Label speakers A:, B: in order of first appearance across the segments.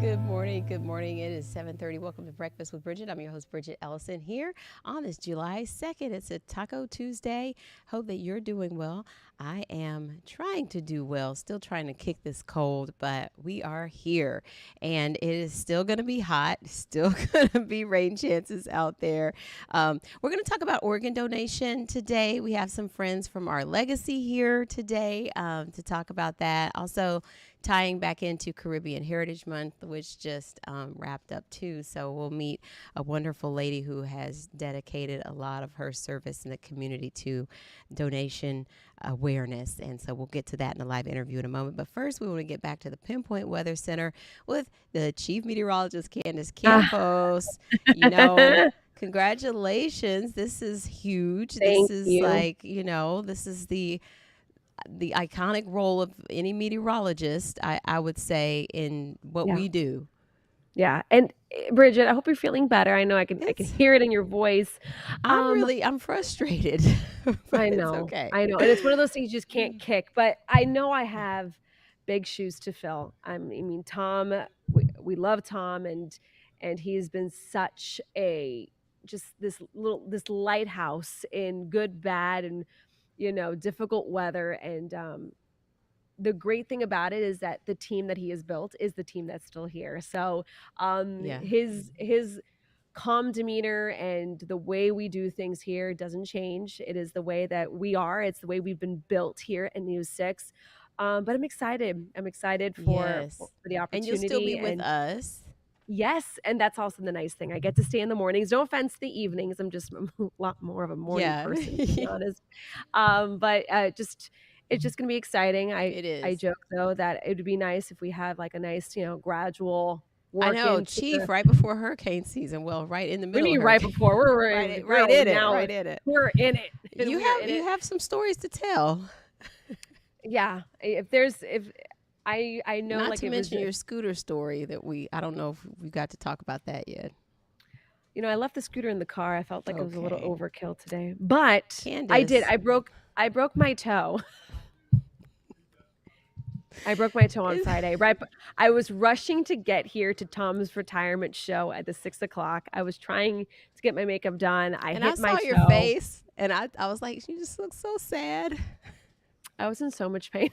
A: Good morning. Good morning. It is 7:30. Welcome to Breakfast with Bridgett. I'm your host, Bridgett Ellison, here on this July 2nd. It's a Taco Tuesday. Hope that you're doing well. I am trying to do well, still trying to kick this cold, but we are here. And it is still going to be hot, still going to be rain chances out there. We're going to talk about organ donation today. We have some friends from our legacy here today to talk about that. Also, tying back into Caribbean Heritage Month, which just wrapped up too. So we'll meet a wonderful lady who has dedicated a lot of her service in the community to donation awareness. And so we'll get to that in a live interview in a moment. But first, we want to get back to the Pinpoint Weather Center with the Chief Meteorologist, Candace Campos. You know, congratulations. This is huge.
B: Thank
A: This is
B: you.
A: like, this is the iconic role of any meteorologist, I would say, in what
B: Yeah.
A: we do.
B: Yeah. And Bridgett, I hope you're feeling better. I know I can
A: It's
B: hear it in your voice. Um,
A: I'm frustrated, but
B: I
A: it's
B: know.
A: okay.
B: I know. And it's one of those things you just can't kick, but I know I have big shoes to fill. I mean, Tom, we love Tom and he's been such a just this lighthouse in good, bad, and difficult weather. And the great thing about it is that the team that he has built is the team that's still here. So
A: Yeah.
B: his calm demeanor and the way we do things here doesn't change. It is the way that we are. It's the way we've been built here at News 6. But I'm excited. I'm excited for
A: Yes.
B: the
A: And you'll still be
B: opportunity.
A: with
B: And
A: us.
B: yes, and that's also the nice thing. I get to stay in the mornings. No offense to the evenings. I'm just a lot more of a morning
A: Yeah.
B: person, to be honest. But just it's just gonna be exciting. I
A: It
B: I
A: is.
B: joke though that it would be nice if we have like a nice, gradual
A: I
B: work
A: know,
B: into
A: Chief,
B: the.
A: right before hurricane season. Well, right in the
B: What do
A: middle
B: you
A: of
B: mean right
A: hurricane.
B: before? We're
A: Right,
B: in,
A: right
B: girl,
A: in it.
B: now
A: Right in it.
B: we're in it, and
A: You
B: we are
A: have
B: in
A: you
B: it.
A: have some stories to tell.
B: If I know
A: Not
B: like
A: to
B: it was
A: mention your scooter story that I don't know if we got to talk about that yet.
B: I left the scooter in the car. I felt like it was a little
A: Okay.
B: overkill today, but I did.
A: Candace.
B: I broke my toe. I broke my toe on
A: Is,
B: Friday. Right, I was rushing to get here to Tom's retirement show at the 6 o'clock. I was trying to get my makeup done. I
A: and I
B: hit my
A: saw your
B: toe.
A: face, and I was like, she just looks so sad.
B: I was in so much pain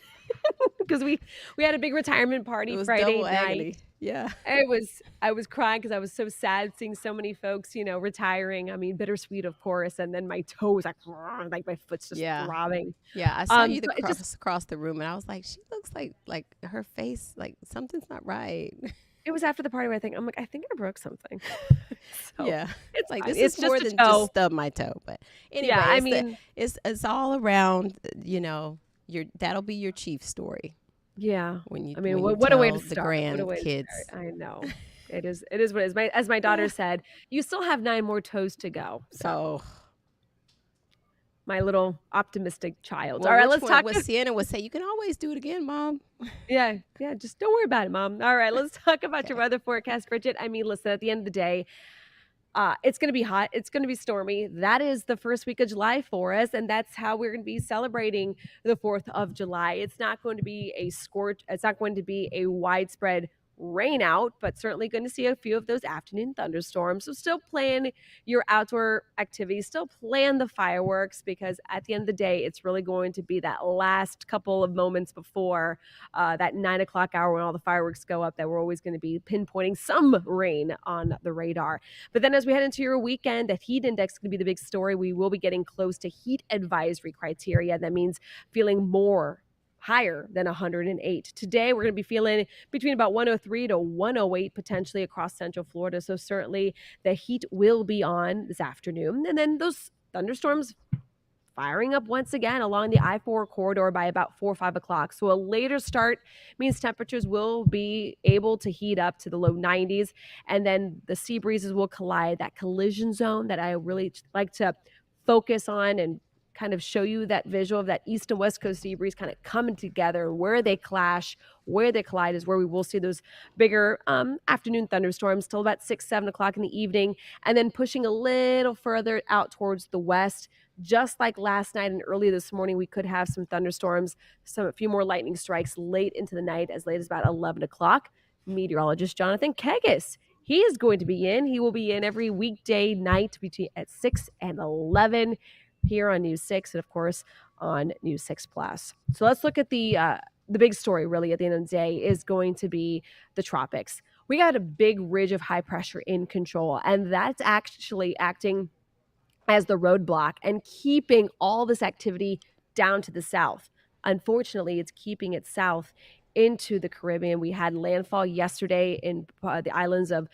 B: because we had a big retirement
A: It
B: party
A: was
B: Friday
A: double
B: night.
A: agony. Yeah.
B: I was crying because I was so sad seeing so many folks, retiring. I mean, bittersweet, of course. And then my toe was like my foot's just
A: Yeah.
B: throbbing.
A: Yeah. I saw you
B: So it just
A: across the room, and I was like, she looks like her face, like something's not right.
B: it was after the party where I'm like, I think I broke something. So
A: Yeah.
B: it's
A: Like
B: fine.
A: this
B: It's
A: is more
B: just a
A: than just
B: toe.
A: stub my toe. But
B: Yeah,
A: anyway,
B: I mean,
A: it's all around, that'll be your chief story
B: yeah.
A: when you
B: I mean,
A: you
B: what a way to
A: tell the
B: start. What a way to
A: grandkids.
B: start. I know. It is what it is. As my daughter said, you still have 9 more toes to go. So
A: Oh,
B: my little optimistic child.
A: well,
B: All right,
A: which
B: let's
A: one?
B: talk.
A: What Sienna would say, you can always do it again, Mom.
B: Yeah, yeah, just don't worry about it, Mom. All right, let's talk about your
A: Okay.
B: weather forecast, Bridgett. I mean, listen, at the end of the day, it's going to be hot. It's going to be stormy. That is the first week of July for us, and that's how we're going to be celebrating the 4th of July. It's not going to be a scorch. It's not going to be a widespread rain out, but certainly going to see a few of those afternoon thunderstorms. So still plan your outdoor activities, still plan the fireworks, because at the end of the day, it's really going to be that last couple of moments before that 9 o'clock hour when all the fireworks go up that we're always going to be pinpointing some rain on the radar. But then as we head into your weekend, the heat index is going to be the big story. We will be getting close to heat advisory criteria. That means feeling more higher than 108. Today, we're going to be feeling between about 103 to 108 potentially across Central Florida. So certainly the heat will be on this afternoon. And then those thunderstorms firing up once again along the I-4 corridor by about 4 or 5 o'clock. So a later start means temperatures will be able to heat up to the low 90s. And then the sea breezes will collide, that collision zone that I really like to focus on and kind of show you that visual of that east and west coast sea breeze kind of coming together. Where they clash, where they collide is where we will see those bigger afternoon thunderstorms till about 6, 7 o'clock in the evening, and then pushing a little further out towards the west. Just like last night and early this morning, we could have some thunderstorms, a few more lightning strikes late into the night, as late as about 11 o'clock. meteorologist Jonathan Campos. He is going to be in. He will be in every weekday night between at 6 and 11 here on News 6 and, of course, on News 6 Plus. So let's look at the big story, really, at the end of the day is going to be the tropics. We got a big ridge of high pressure in control, and that's actually acting as the roadblock and keeping all this activity down to the south. Unfortunately, it's keeping it south into the Caribbean. We had landfall yesterday in the islands of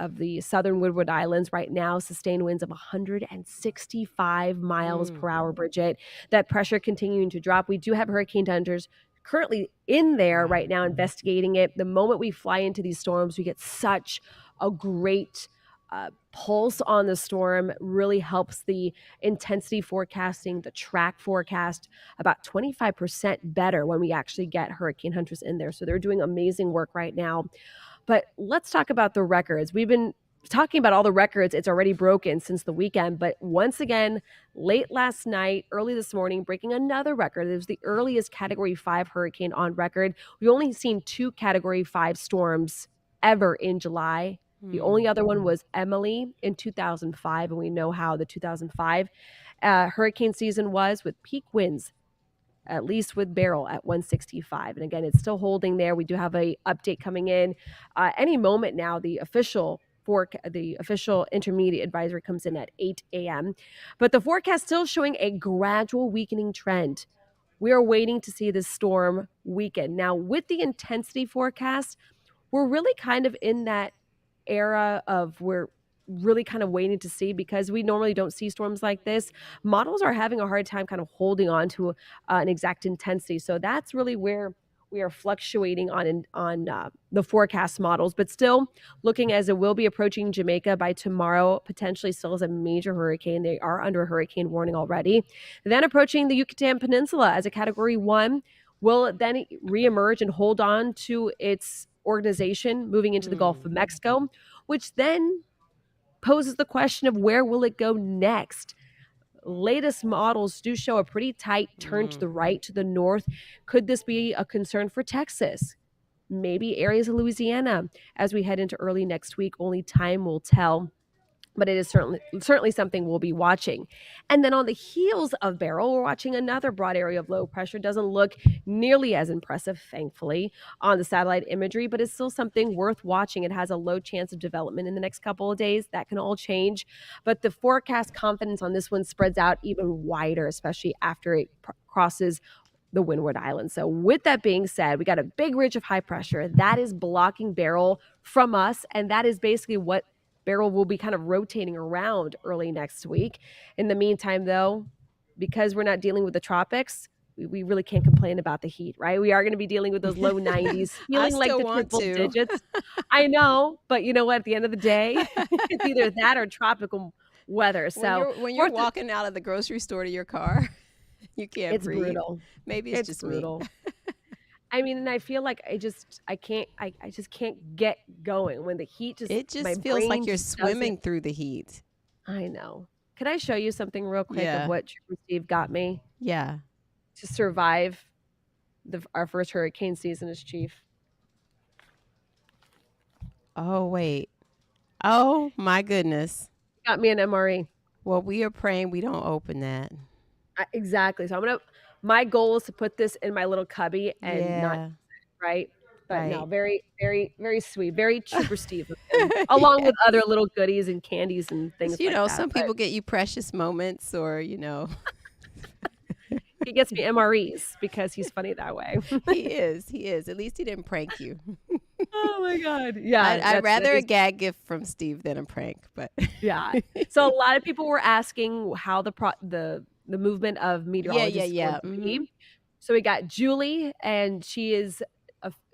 B: the southern Woodward Islands. Right now, sustained winds of 165 miles per hour, Bridgett. That pressure continuing to drop. We do have hurricane hunters currently in there right now investigating it. The moment we fly into these storms, we get such a great pulse on the storm, really helps the intensity forecasting, the track forecast about 25% better when we actually get hurricane hunters in there. So they're doing amazing work right now. But let's talk about the records. We've been talking about all the records it's already broken since the weekend. But once again, late last night, early this morning, breaking another record. It was the earliest Category 5 hurricane on record. We've only seen 2 Category 5 storms ever in July. The only other one was Emily in 2005, and we know how the 2005 hurricane season was with peak winds, at least with Beryl at 165. And again, it's still holding there. We do have a update coming in any moment now. The official intermediate advisory comes in at 8 a.m. But the forecast still showing a gradual weakening trend. We are waiting to see this storm weaken. Now, with the intensity forecast, we're really kind of in that era of we're really kind of waiting to see because we normally don't see storms like this. Models are having a hard time kind of holding on to an exact intensity. So that's really where we are fluctuating on the forecast models, but still looking as it will be approaching Jamaica by tomorrow, potentially still as a major hurricane. They are under hurricane warning already. Then approaching the Yucatan Peninsula as a Category 1, will then reemerge and hold on to its organization moving into the Gulf of Mexico, which then poses the question of where will it go next? Latest models do show a pretty tight turn to the right, to the north. Could this be a concern for Texas? Maybe areas of Louisiana as we head into early next week. Only time will tell. But it is certainly something we'll be watching. And then on the heels of Beryl, we're watching another broad area of low pressure. Doesn't look nearly as impressive, thankfully, on the satellite imagery, but it's still something worth watching. It has a low chance of development in the next couple of days. That can all change. But the forecast confidence on this one spreads out even wider, especially after it crosses the Windward Islands. So with that being said, we got a big ridge of high pressure that is blocking Beryl from us. And that is basically what Beryl will be kind of rotating around early next week. In the meantime, though, because we're not dealing with the tropics, we really can't complain about the heat, right? We are going to be dealing with those low 90s, feeling like the triple digits. I know, but you know what? At the end of the day, it's either that or tropical weather. So
A: when you're walking out of the grocery store to your car, you can't breathe.
B: It's brutal.
A: Maybe it's just
B: brutal.
A: me.
B: I mean, and I feel like I just can't get going when the heat
A: it just feels like you're swimming through the heat.
B: I know. Can I show you something real quick of what Trooper Steve got me?
A: Yeah.
B: To survive our first hurricane season as chief.
A: Oh, wait. Oh, my goodness.
B: Got me an MRE.
A: Well, we are praying we don't open that.
B: Exactly. So my goal is to put this in my little cubby and not, right? But no, very, very, very sweet. Very Trooper Steve. Along with other little goodies and candies and things like that.
A: Some people get you precious moments or,
B: He gets me MREs because he's funny that way.
A: He is. At least he didn't prank you.
B: Oh my God. Yeah.
A: I'd rather a gag gift from Steve than a prank, but
B: yeah. So a lot of people were asking how the movement of meteorologists would be. So we got Julie, and she is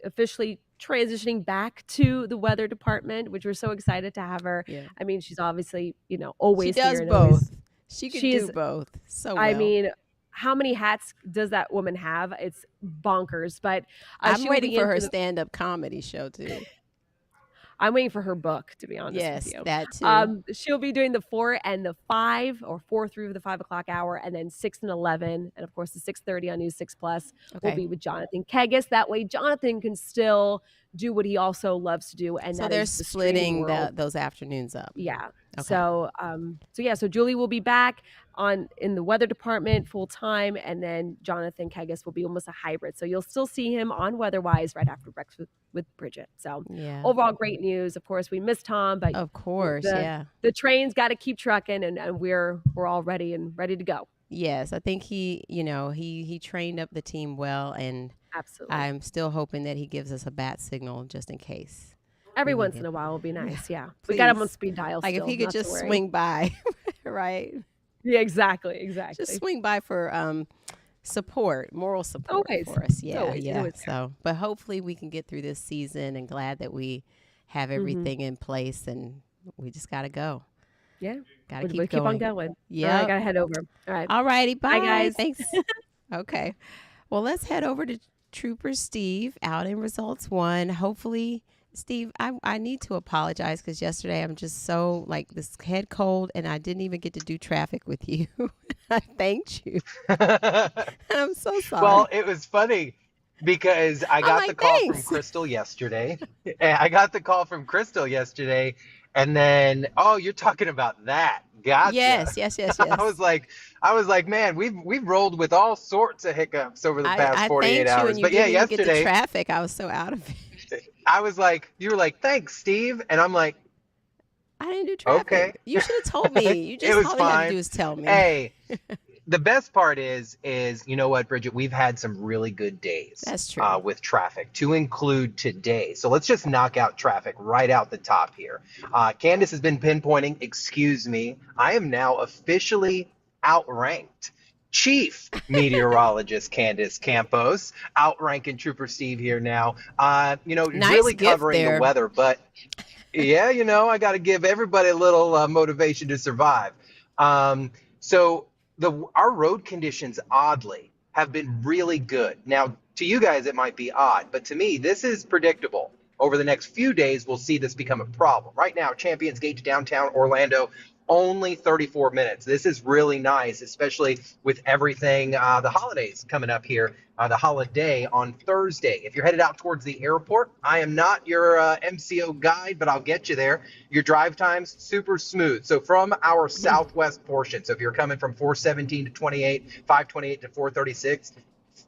B: officially transitioning back to the weather department, which we're so excited to have her. Yeah. I mean, she's obviously, always
A: she does
B: here.
A: Both. She can do both. So well.
B: I mean, how many hats does that woman have? It's bonkers. But
A: I'm waiting for her stand-up comedy show too.
B: I'm waiting for her book, to be honest with you.
A: That too.
B: She'll be doing the 4 and the 5, or 4 through the 5 o'clock hour, and then 6 and 11, and of course the 6:30 on News 6 Plus will be with Jonathan Campos. That way, Jonathan can still do what he also loves to do, and
A: So
B: that
A: they're
B: is the streaming
A: splitting
B: world.
A: those afternoons up.
B: Yeah.
A: Okay.
B: So Julie will be back in the weather department full time, and then Jonathan Kegas will be almost a hybrid. So you'll still see him on Weatherwise right after Breakfast with Bridgett. So
A: Yeah.
B: overall, great news. Of course, we miss Tom, but
A: Of course. Yeah.
B: the train's got to keep trucking, and we're all ready to go.
A: Yes. I think he trained up the team well, and
B: Absolutely.
A: I'm still hoping that he gives us a bat signal just in case.
B: Every
A: we need
B: once in
A: it.
B: a while will be nice. Yeah. We
A: Please.
B: got him on speed dial
A: Like
B: still.
A: if he could
B: not to
A: just
B: worry.
A: swing by, right?
B: Yeah, exactly.
A: Just swing by for support, moral support
B: Always.
A: for us. Yeah,
B: Always.
A: yeah.
B: Always.
A: So, but hopefully we can get through this season, and glad that we have everything in place, and we just got to go.
B: Yeah.
A: Got to
B: We'll
A: keep going.
B: on going.
A: Yeah.
B: I got to head over. All right.
A: All righty. Bye,
B: guys.
A: Thanks. Okay. Well, let's head over to Trooper Steve out in results 1. Hopefully, Steve, I need to apologize because yesterday I'm just so like this head cold, and I didn't even get to do traffic with you. I thanked you. I'm so sorry.
C: Well, it was funny because I got the call
A: thanks.
C: from Crystal yesterday. And then, oh, you're talking about that. Gotcha.
A: Yes.
C: I was like, man, we've rolled with all sorts of hiccups over the past 48
A: hours.
C: hours.
A: And
C: but
A: you didn't even
C: yesterday,
A: get the traffic. I was so out of it.
C: I was like, you were like, thanks, Steve. And I'm like,
A: I didn't do traffic.
C: Okay.
A: You should have told me. You just
C: It was
A: all you had to
C: fine.
A: do is tell me.
C: Hey, the best part is you know what, Bridgett? We've had some really good days.
A: That's true.
C: With traffic, to include today. So let's just knock out traffic right out the top here. Candace has been pinpointing, excuse me, I am now officially outranked. Chief Meteorologist Candace Campos, outranking Trooper Steve here now.
A: Nice
C: really
A: gift
C: covering
A: there.
C: the weather, but yeah, I got to give everybody a little motivation to survive. So our road conditions, oddly, have been really good. Now, to you guys, it might be odd, but to me, this is predictable. Over the next few days, we'll see this become a problem. Right now, Champions Gate to downtown Orlando, only 34 minutes. This is really nice, especially with everything, the holidays coming up here, the holiday on Thursday. If you're headed out towards the airport, I am not your MCO guide, but I'll get you there. Your drive times, super smooth. So from our southwest portion, so if you're coming from 417 to 28, 528 to 436,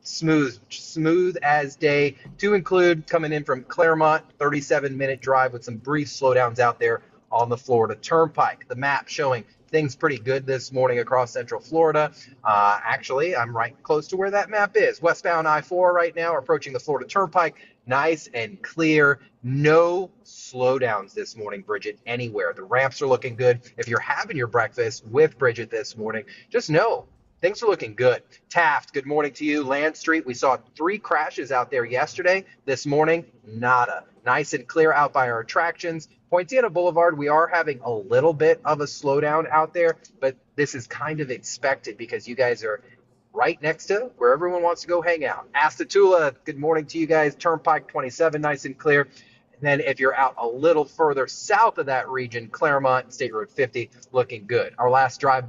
C: smooth as day, to include coming in from Claremont, 37-minute drive with some brief slowdowns out there on the Florida Turnpike. The map showing things pretty good this morning across Central Florida. Actually, I'm right close to where that map is. Westbound I-4 right now, approaching the Florida Turnpike. Nice and clear. No slowdowns this morning, Bridgett, anywhere. The ramps are looking good. If you're having your breakfast with Bridgett this morning, just know things are looking good. Taft, good morning to you. Land Street, we saw 3 crashes out there yesterday. This morning, nada. Nice and clear out by our attractions. Poinciana Boulevard, we are having a little bit of a slowdown out there, but this is kind of expected because you guys are right next to where everyone wants to go hang out. Astatula, good morning to you guys. Turnpike 27, nice and clear. And then if you're out a little further south of that region, Claremont, State Road 50, looking good. Our last drive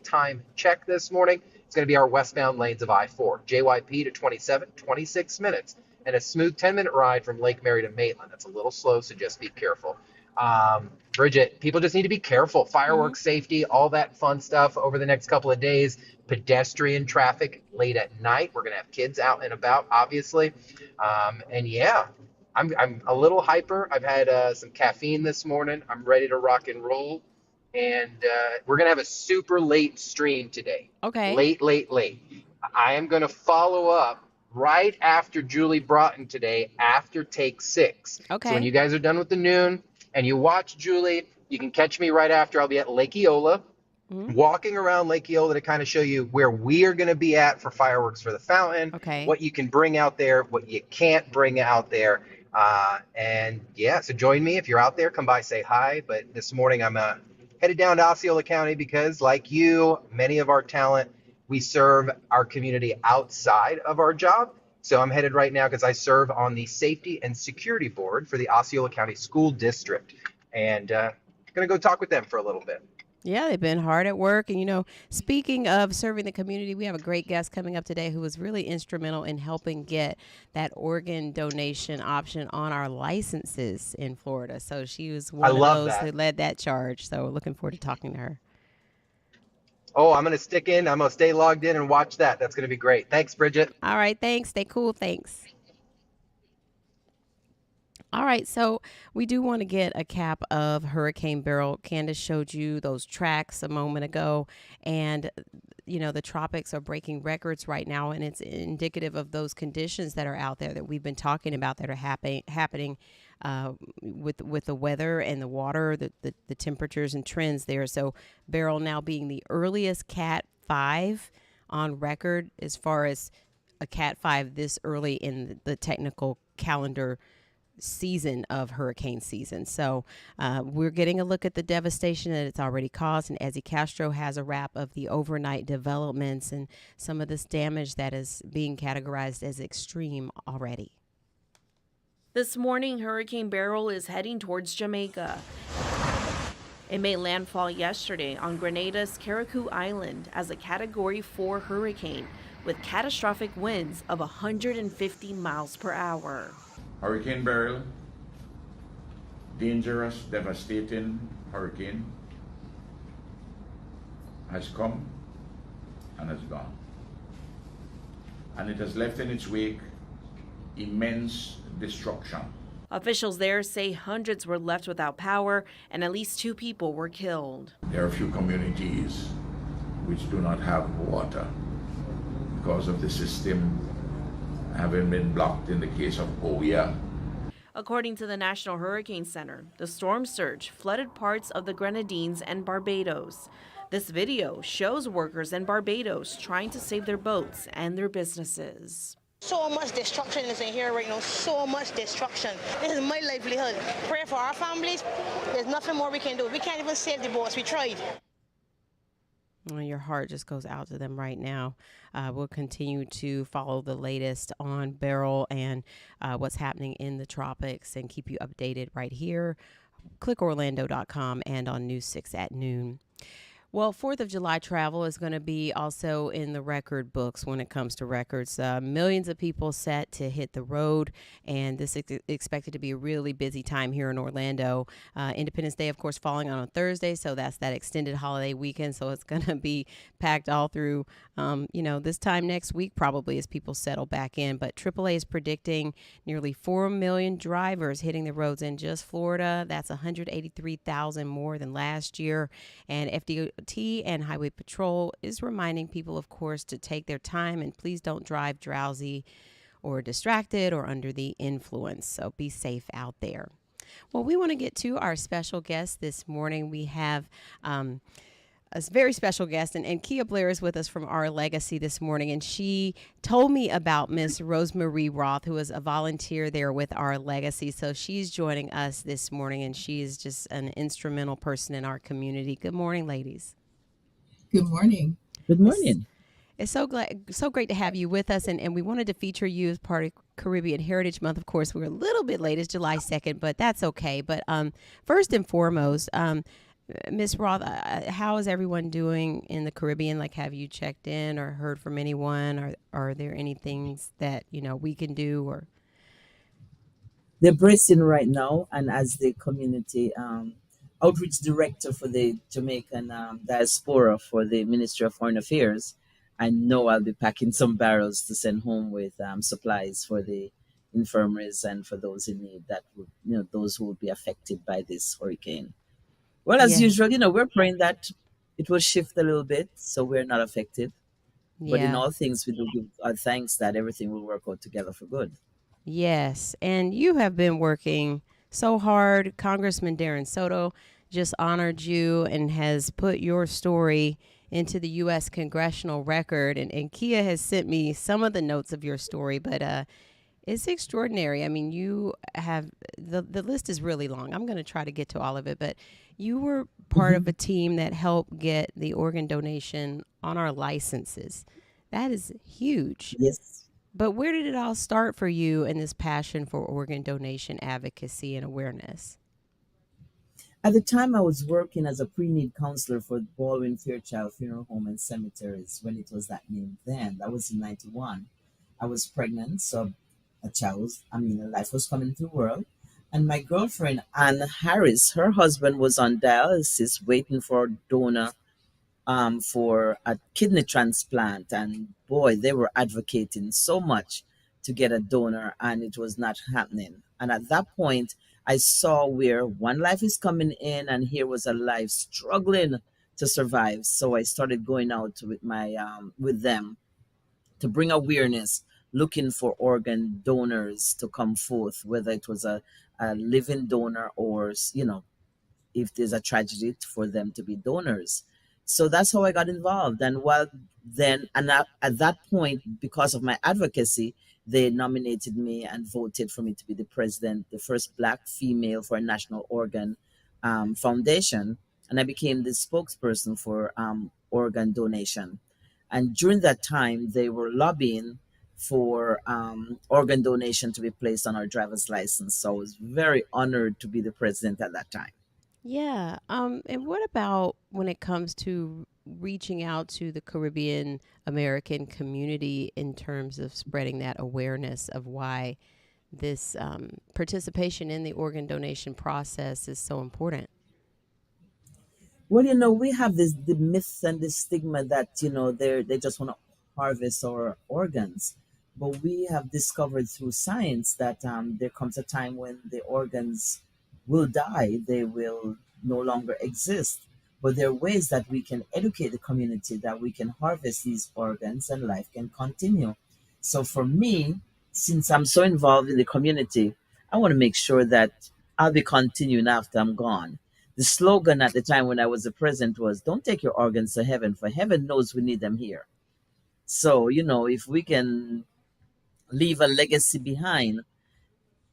C: time check this morning is going to be our westbound lanes of I-4. JYP to 27, 26 minutes. And a smooth 10-minute ride from Lake Mary to Maitland. That's a little slow, so just be careful. Bridgett, people just need to be careful. Fireworks safety, all that fun stuff over the next couple of days. Pedestrian traffic late at night. We're going to have kids out and about, obviously. And yeah, I'm a little hyper. I've had some caffeine this morning. I'm ready to rock and roll. And we're going to have a super late stream today.
A: Okay.
C: Late. I am going to follow up right after Julie Broughton today, after take 6.
A: Okay.
C: So when you guys are done with the noon and you watch Julie, you can catch me right after. I'll be at Lake Eola, walking around Lake Eola to kind of show you where we are going to be at for fireworks for the fountain, what you can bring out there, what you can't bring out there. And yeah, so join me. If you're out there, come by, say hi. But this morning I'm headed down to Osceola County because, like you, many of our talent, we serve our community outside of our job. So I'm headed right now because I serve on the Safety and Security Board for the Osceola County School District. And going to go talk with them for a little bit.
A: Yeah, they've been hard at work. And, speaking of serving the community, we have a great guest coming up today who was really instrumental in helping get that organ donation option on our licenses in Florida. So she was
C: I
A: one of
C: love
A: those who
C: that.
A: led that charge. So looking forward to talking to her.
C: Oh, I'm going to stick in. I'm going to stay logged in and watch that. That's going to be great. Thanks, Bridgett.
A: All right. Thanks. Stay cool. Thanks. All right, so we do want to get a cap of Hurricane Beryl. Candace showed you those tracks a moment ago, and the tropics are breaking records right now, and it's indicative of those conditions that are out there that we've been talking about that are happening with the weather and the water, the temperatures and trends there. So Beryl now being the earliest Cat 5 on record as far as a Cat 5 this early in the technical calendar season of hurricane season. So we're getting a look at the devastation that it's already caused. And Ezzy Castro has a wrap of the overnight developments and some of this damage that is being categorized as extreme already.
D: This morning, Hurricane Beryl is heading towards Jamaica. It made landfall yesterday on Grenada's Carriacou Island as a Category 4 hurricane with catastrophic winds of 150 miles per hour.
E: Hurricane Beryl, dangerous, devastating hurricane, has come and has gone. And it has left in its wake immense destruction.
D: Officials there say hundreds were left without power and at least 2 people were killed.
E: There are a few communities which do not have water because of the system having been blocked in the case of Oya.
D: According to the National Hurricane Center, the storm surge flooded parts of the Grenadines and Barbados. This video shows workers in Barbados trying to save their boats and their businesses.
F: So much destruction is in here right now, so much destruction. This is my livelihood. Pray for our families. There's nothing more we can do. We can't even save the boats. We tried.
A: Well, your heart just goes out to them right now. We'll continue to follow the latest on Beryl and what's happening in the tropics and keep you updated right here. ClickOrlando.com and on News 6 at noon. Well, 4th of July travel is going to be also in the record books when it comes to records. Millions of people set to hit the road, and this is expected to be a really busy time here in Orlando. Independence Day, of course, falling on a Thursday, so that's that extended holiday weekend, so it's going to be packed all through, this time next week probably as people settle back in. But AAA is predicting nearly 4 million drivers hitting the roads in just Florida. That's 183,000 more than last year, and FDOT and Highway Patrol is reminding people, of course, to take their time and please don't drive drowsy or distracted or under the influence. So be safe out there. Well, we want to get to our special guest this morning. We have a very special guest, and Kia Blair is with us from Our Legacy this morning, and she told me about Miss Rosemarie Roth, who is a volunteer there with Our Legacy. So she's joining us this morning, and she is just an instrumental person in our community. Good morning, ladies.
G: Good morning.
H: Good morning.
A: It's so great to have you with us, and we wanted to feature you as part of Caribbean Heritage Month. Of course, we're a little bit late. It's July 2nd, but that's okay. But first and foremost, Miss Roth, how is everyone doing in the Caribbean? Like, have you checked in or heard from anyone? Or are there any things that, we can do? Or
H: They're bracing right now, and as the community outreach director for the Jamaican diaspora for the Ministry of Foreign Affairs, I know I'll be packing some barrels to send home with supplies for the infirmaries and for those in need that would, those who will be affected by this hurricane. Well, as usual, we're praying that it will shift a little bit so we're not affected. But in all things, we do give our thanks that everything will work out together for good.
A: Yes, and you have been working so hard. Congressman Darren Soto just honored you and has put your story into the U.S. congressional record. And Kia has sent me some of the notes of your story, but it's extraordinary. I mean, you have the list is really long. I'm going to try to get to all of it, but you were part of a team that helped get the organ donation on our licenses. That is huge.
H: Yes.
A: But where did it all start for you in this passion for organ donation advocacy and awareness?
H: At the time, I was working as a pre-need counselor for Baldwin Fairchild Funeral Home and Cemeteries when it was that name then. That was in 91. I was pregnant, so a life was coming into the world. And my girlfriend, Ann Harris, her husband was on dialysis waiting for a donor for a kidney transplant. And boy, they were advocating so much to get a donor, and it was not happening. And at that point, I saw where one life is coming in, and here was a life struggling to survive. So I started going out with them to bring awareness, looking for organ donors to come forth, whether it was a living donor or if there's a tragedy for them to be donors. So that's how I got involved. And at that point, because of my advocacy, they nominated me and voted for me to be the president, the first Black female for a national organ foundation. And I became the spokesperson for organ donation. And during that time, they were lobbying for organ donation to be placed on our driver's license. So I was very honored to be the president at that time.
A: Yeah. And what about when it comes to reaching out to the Caribbean American community in terms of spreading that awareness of why this participation in the organ donation process is so important?
H: Well, we have the myth and the stigma that they just want to harvest our organs, but we have discovered through science that there comes a time when the organs will die; they will no longer exist. But there are ways that we can educate the community that we can harvest these organs and life can continue. So for me, since I'm so involved in the community, I want to make sure that I'll be continuing after I'm gone. The slogan at the time when I was the president was, "Don't take your organs to heaven, for heaven knows we need them here." So, if we can leave a legacy behind,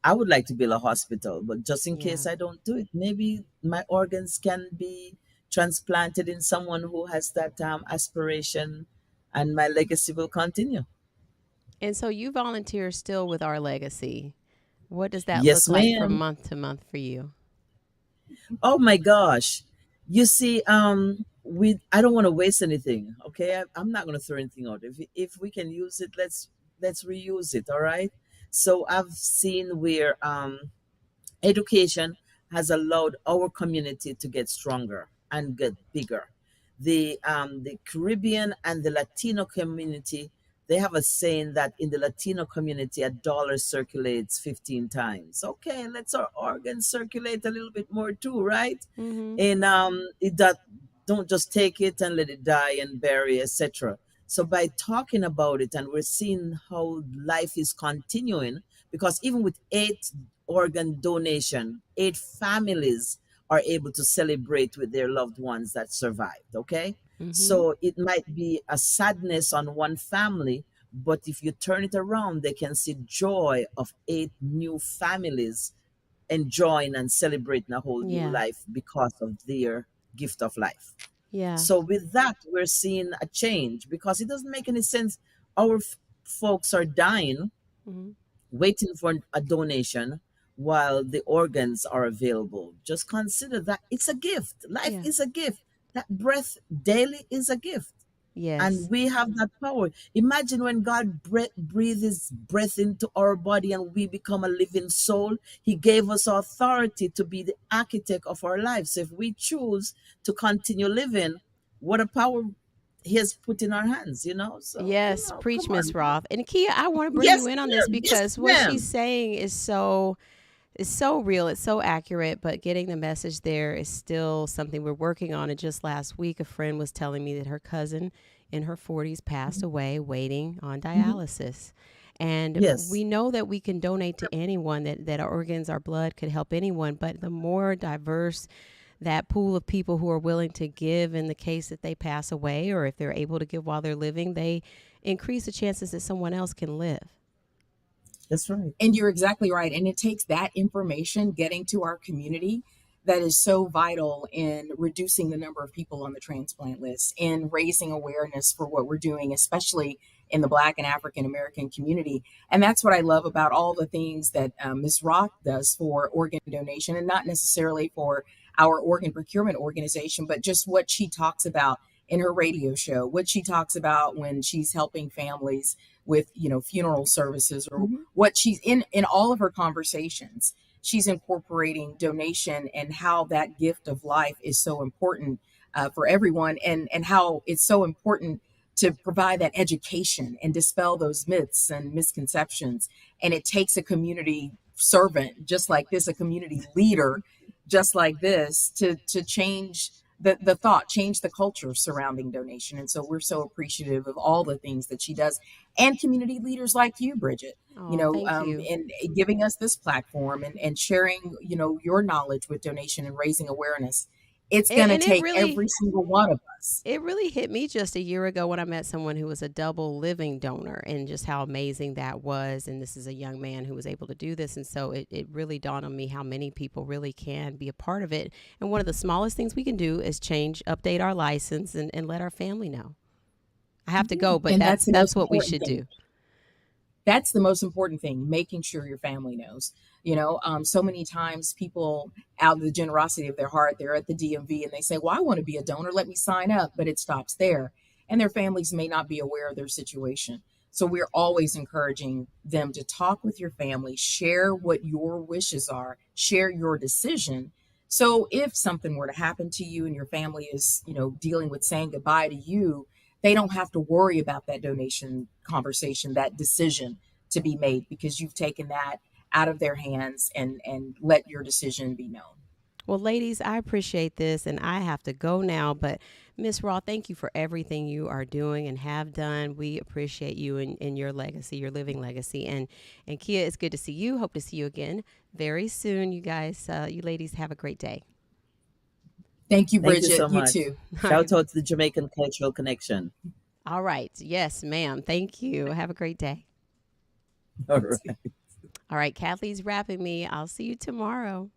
H: I would like to build a hospital, but just in
A: Yeah.
H: case I don't do it, maybe my organs can be transplanted in someone who has that aspiration, and my legacy will continue.
A: And so you volunteer still with Our Legacy. What does that
H: Yes,
A: look like from
H: ma'am.
A: month to month for you?
H: Oh my gosh. You see, we I don't want to waste anything. Okay, I'm not going to throw anything out. If we can use it, let's reuse it. All right. So I've seen where education has allowed our community to get stronger and get bigger. The Caribbean and the Latino community, they have a saying that in the Latino community a dollar circulates 15 times. Okay, let's our organs circulate a little bit more too, right?
A: Mm-hmm.
H: And it that don't just take it and let it die and bury, etc. So by talking about it, and we're seeing how life is continuing, because even with 8 organ donation, 8 families are able to celebrate with their loved ones that survived. Okay,
A: Mm-hmm.
H: so it might be a sadness on one family, but if you turn it around, they can see joy of 8 new families enjoying and celebrating a whole new
A: Yeah.
H: life because of their gift of life.
A: Yeah.
H: So with that, we're seeing a change, because it doesn't make any sense. Our folks are dying,
A: Mm-hmm.
H: waiting for a donation while the organs are available. Just consider that it's a gift. Life
A: Yeah.
H: is a gift. That breath daily is a gift. And
A: Yes.
H: we have that power. Imagine when God breathes his breath into our body and we become a living soul. He gave us authority to be the architect of our lives. So if we choose to continue living, what a power he has put in our hands. So,
A: Yes. Preach,
H: come
A: Miss
H: on.
A: Roth. And Kia, I want to bring
H: Yes,
A: you in on this
H: ma'am. Yes,
A: because what she's
H: ma'am.
A: saying is so real. It's so accurate, but getting the message there is still something we're working on. And just last week, a friend was telling me that her cousin in her 40s passed away waiting on
H: Mhm.
A: dialysis. And we
H: Yes,
A: know that we can donate to anyone, that our organs, our blood could help anyone. But the more diverse that pool of people who are willing to give in the case that they pass away, or if they're able to give while they're living, they increase the chances that someone else can live.
H: that's right.
G: And you're exactly right. And it takes that information getting to our community that is so vital in reducing the number of people on the transplant list and raising awareness for what we're doing, especially in the Black and African American community. And that's what I love about all the things that Ms. Rock does for organ donation, and not necessarily for our organ procurement organization, but just what she talks about in her radio show, what she talks about when she's helping families with, funeral services, or
A: Mhm.
G: what she's in all of her conversations. She's incorporating donation and how that gift of life is so important for everyone, and how it's so important to provide that education and dispel those myths and misconceptions. And it takes a community servant just like this, a community leader just like this, to change the thought, change the culture surrounding donation. And so we're so appreciative of all the things that she does, and community leaders like you, Bridgett,
A: Oh, thank you.
G: in giving us this platform, and sharing, your knowledge with donation and raising awareness. It's going to
A: And it
G: take
A: really
G: every single one of us.
A: it really hit me just a year ago when I met someone who was a double living donor, and just how amazing that was. And this is a young man who was able to do this. And so it really dawned on me how many people really can be a part of it. And one of the smallest things we can do is update our license, and let our family know. I have to go, but
G: And
A: that's
G: that's the most
A: what we
G: important
A: should
G: thing.
A: do.
G: That's the most important thing, making sure your family knows. So many times people, out of the generosity of their heart, they're at the DMV and they say, well, I want to be a donor, let me sign up, but it stops there, and their families may not be aware of their situation. So we're always encouraging them to talk with your family, share what your wishes are, share your decision. So if something were to happen to you and your family is, dealing with saying goodbye to you, they don't have to worry about that donation conversation, that decision to be made, because you've taken that out of their hands, and let your decision be known.
A: Well, ladies, I appreciate this, and I have to go now. But Miss Raw, thank you for everything you are doing and have done. We appreciate you and your legacy, your living legacy. And Kia, it's good to see you. Hope to see you again very soon. You guys, you ladies, have a great day.
G: Thank you,
H: Thank you
G: Bridgett.
H: so
G: You
H: much.
G: too.
H: Shout out to the Jamaican Cultural Connection.
A: All right. Yes, ma'am. Thank you. Have a great day.
H: All right.
A: All right. Kathleen's wrapping me. I'll see you tomorrow.